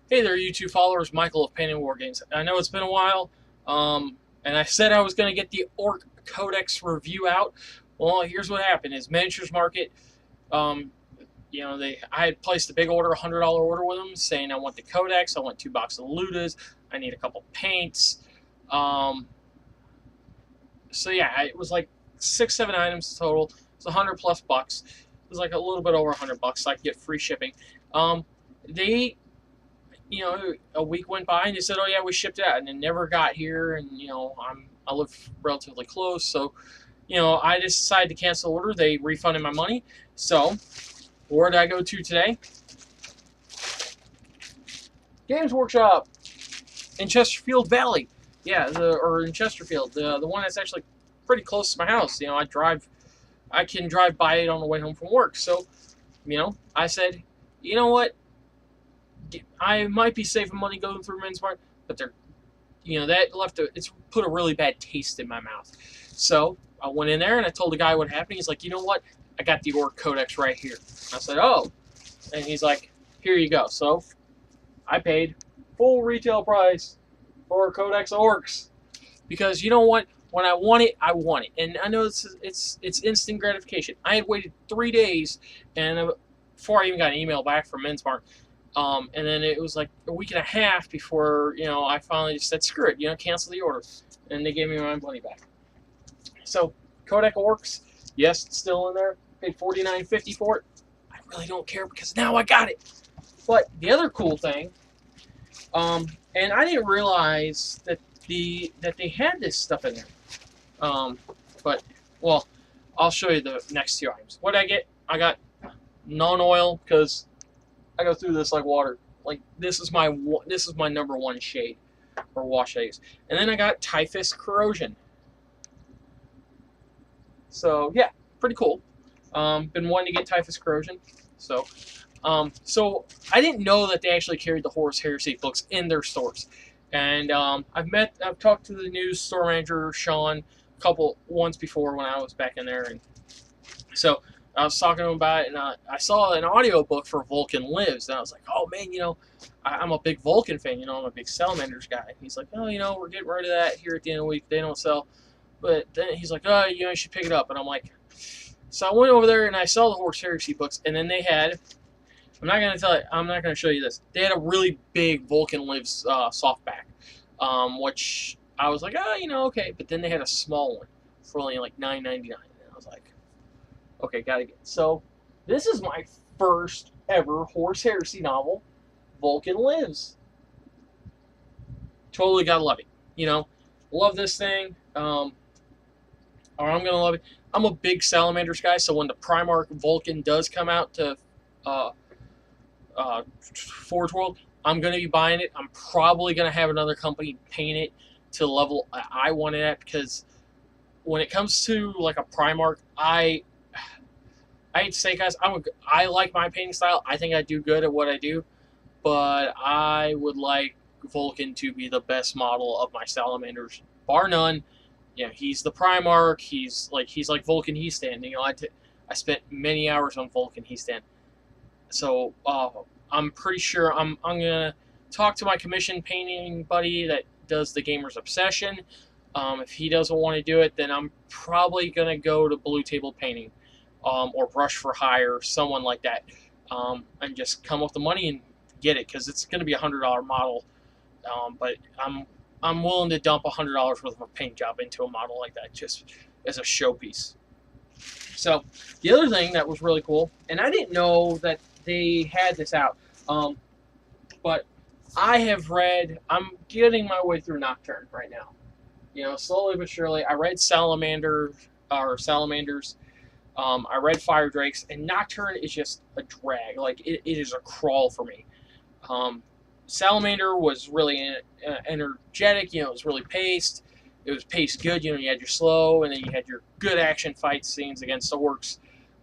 Hey there, YouTube followers. Michael of Painting War Games. I know it's been a while, and I said I was going to get the Orc Codex review out. Well, here's what happened: is Miniatures Market. Um, I had placed a big order, $100 order with them, saying I want the Codex, I want 2 boxes of Ludas, I need a couple paints. Um, so yeah, it was like 6, 7 items total. It was 100 plus bucks. It was like a little bit over $100. So I could get free shipping. They a week went by and they said, "Oh yeah, we shipped it out," and it never got here. And I live relatively close, so I just decided to cancel the order. They refunded my money. So where did I go to today? Games Workshop in Chesterfield Valley. Yeah, or in Chesterfield, the one that's actually pretty close to my house. I can drive by it on the way home from work. So I said, you know what? I might be saving money going through Men's Mart, but that it's put a really bad taste in my mouth. So I went in there and I told the guy what happened. He's like, you know what? I got the Orc Codex right here. I said, oh, and he's like, here you go. So I paid full retail price for Codex Orcs because you know what? When I want it, I want it, and I know it's instant gratification. I had waited 3 days, and before I even got an email back from Men's Mart. And then it was like a week and a half before, I finally just said, screw it, cancel the order. And they gave me my money back. So, Codex Orcs, yes, it's still in there. Paid $49.50 for it. I really don't care because now I got it. But the other cool thing, and I didn't realize that they had this stuff in there. But, well, I'll show you the next 2 items. What did I get? I got non-oil because I go through this like water. Like this is my number one shade or wash I use. And then I got Typhus Corrosion. So yeah, pretty cool. Been wanting to get Typhus Corrosion. So I didn't know that they actually carried the Horus Heresy books in their stores. And I've talked to the new store manager Sean once before when I was back in there, and so I was talking to him about it, and I saw an audiobook for Vulcan Lives, and I was like, oh man, I'm a big Vulcan fan, I'm a big Salamanders guy. And he's like, oh, we're getting rid of that here at the end of the week. They don't sell. But then he's like, oh, you should pick it up. And I'm like, so I went over there and I saw the Horus Heresy books, and then they had, I'm not going to show you this. They had a really big Vulcan Lives softback, which I was like, oh, okay. But then they had a small one for only like $9.99. And I was like, okay, gotta get. So, this is my first ever Horus Heresy novel, Vulcan Lives. Totally gotta love it. Love this thing. Or I'm gonna love it. I'm a big Salamanders guy, so when the Primarch Vulcan does come out to Forge World, I'm gonna be buying it. I'm probably gonna have another company paint it to the level I want it at, because when it comes to like a Primarch, I hate to say, guys, I like my painting style. I think I do good at what I do, but I would like Vulcan to be the best model of my Salamanders, bar none. He's the Primarch. He's like Vulcan Heatstand. I spent many hours on Vulcan Heatstand. So I'm pretty sure I'm gonna talk to my commission painting buddy that does the Gamer's Obsession. If he doesn't want to do it, then I'm probably gonna go to Blue Table Painting. Or Brush for Hire, someone like that, and just come with the money and get it, because it's going to be $100 model. But I'm willing to dump $100 worth of a paint job into a model like that just as a showpiece. So the other thing that was really cool, and I didn't know that they had this out, but I'm getting my way through Nocturne right now. Slowly but surely. I read Salamanders. I read Fire Drakes, and Nocturne is just a drag. Like, it is a crawl for me. Salamander was really energetic. It was really paced. It was paced good. You had your slow, and then you had your good action fight scenes against the orcs.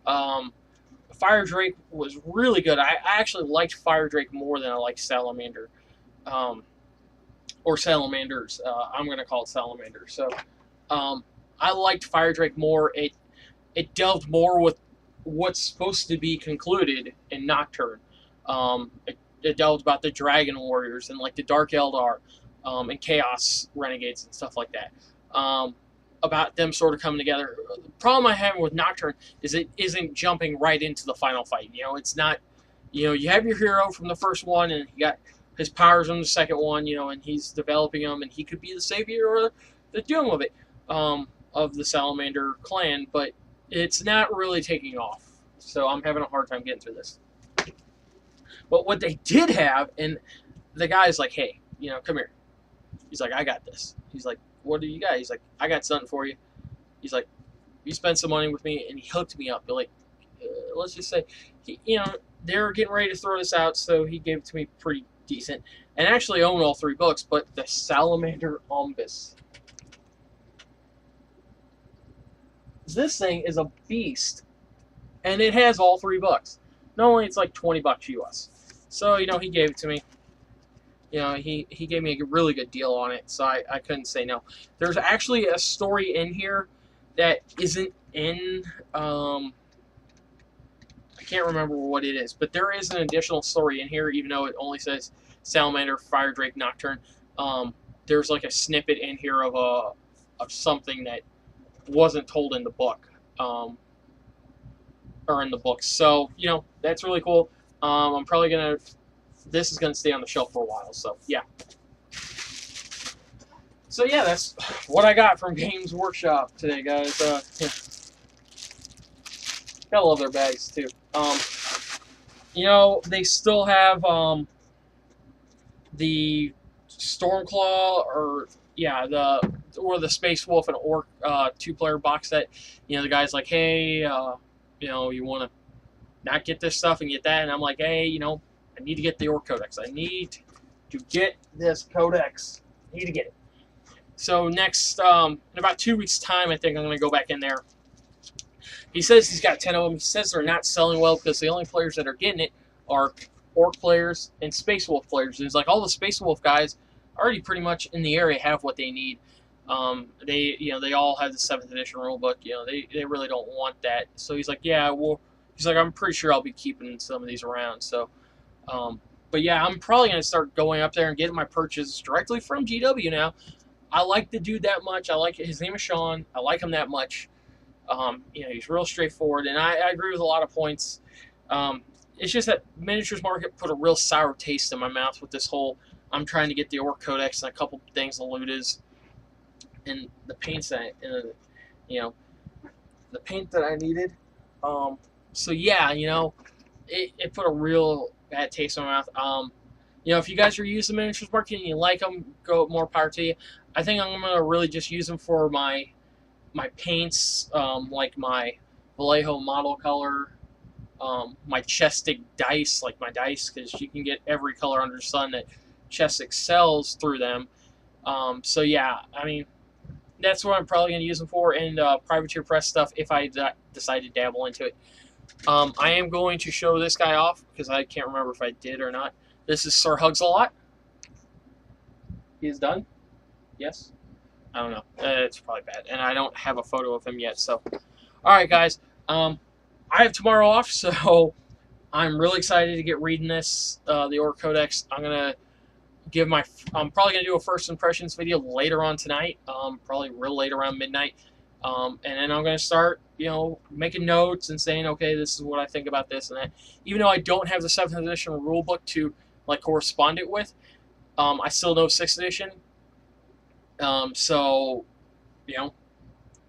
Fire Drake was really good. I actually liked Fire Drake more than I liked Salamander. Or Salamanders. I'm going to call it Salamander. So, I liked Fire Drake more. It delved more with what's supposed to be concluded in Nocturne. it dealt about the Dragon Warriors and like the Dark Eldar, and Chaos Renegades and stuff like that. About them sort of coming together. The problem I have with Nocturne is it isn't jumping right into the final fight. It's not. You have your hero from the first one, and he got his powers from the second one. And he's developing them, and he could be the savior or the doom of it, of the Salamander clan. But it's not really taking off. So I'm having a hard time getting through this. But what they did have, and the guy's like, hey, come here. He's like, I got this. He's like, what do you got? He's like, I got something for you. He's like, you spend some money with me, and he hooked me up. But like, let's just say, they're getting ready to throw this out, so he gave it to me pretty decent. And I actually own all 3 books, but the Salamander Umbus. This thing is a beast, and it has all 3 books. Normally, it's like $20 US. So he gave it to me. He gave me a really good deal on it, so I couldn't say no. There's actually a story in here that isn't in, I can't remember what it is, but there is an additional story in here, even though it only says Salamander, Fire Drake, Nocturne. There's like a snippet in here of something that wasn't told in the book, or in the books. So, that's really cool. I'm probably going to... This is going to stay on the shelf for a while, so yeah. So yeah, that's what I got from Games Workshop today, guys. Yeah. Gotta love their bags, too. They still have the Stormclaw, or the Space Wolf and Orc 2-player box set. The guy's like, hey, you want to not get this stuff and get that? And I'm like, hey, I need to get the Orc Codex. I need to get this Codex. I need to get it. So next, in about 2 weeks' time, I think I'm going to go back in there. He says he's got 10 of them. He says they're not selling well because the only players that are getting it are Orc players and Space Wolf players. And it's like all the Space Wolf guys already pretty much in the area have what they need. They all have the 7th edition rulebook. They really don't want that. So he's like, yeah, well, he's like, I'm pretty sure I'll be keeping some of these around. So. But yeah, I'm probably going to start going up there and getting my purchases directly from GW now. I like the dude that much. I like it. His name is Sean. I like him that much. He's real straightforward, and I agree with a lot of points. It's just that Miniatures Market put a real sour taste in my mouth with this whole, I'm trying to get the Orc Codex and a couple things, the Ludas, and the paints that, the paint that I needed. So yeah, it put a real bad taste in my mouth. If you guys are using Miniatures Market and you like them, go, more power to you. I think I'm going to really just use them for my paints, like my Vallejo model color, my Chestic dice, like my dice, because you can get every color under the sun that Chestic sells through them. So yeah, I mean, that's what I'm probably going to use them for, and Privateer Press stuff if I decide to dabble into it. I am going to show this guy off because I can't remember if I did or not. This is Sir Hugs-a-Lot. He is done. Yes? I don't know. It's probably bad. And I don't have a photo of him yet. So, alright guys. I have tomorrow off, so I'm really excited to get reading this, the Orc Codex. I'm probably going to do a first impressions video later on tonight. Probably real late around midnight. And then I'm going to start, making notes and saying, okay, this is what I think about this and that. Even though I don't have the 7th edition rulebook to, correspond it with, I still know 6th edition. So,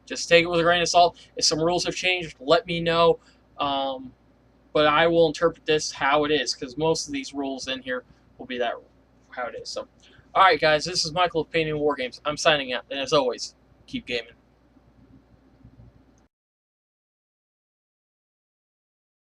just take it with a grain of salt. If some rules have changed, let me know. But I will interpret this how it is, because most of these rules in here will be how it is. So, alright guys, this is Michael of Painting War Games. I'm signing out, and as always, keep gaming.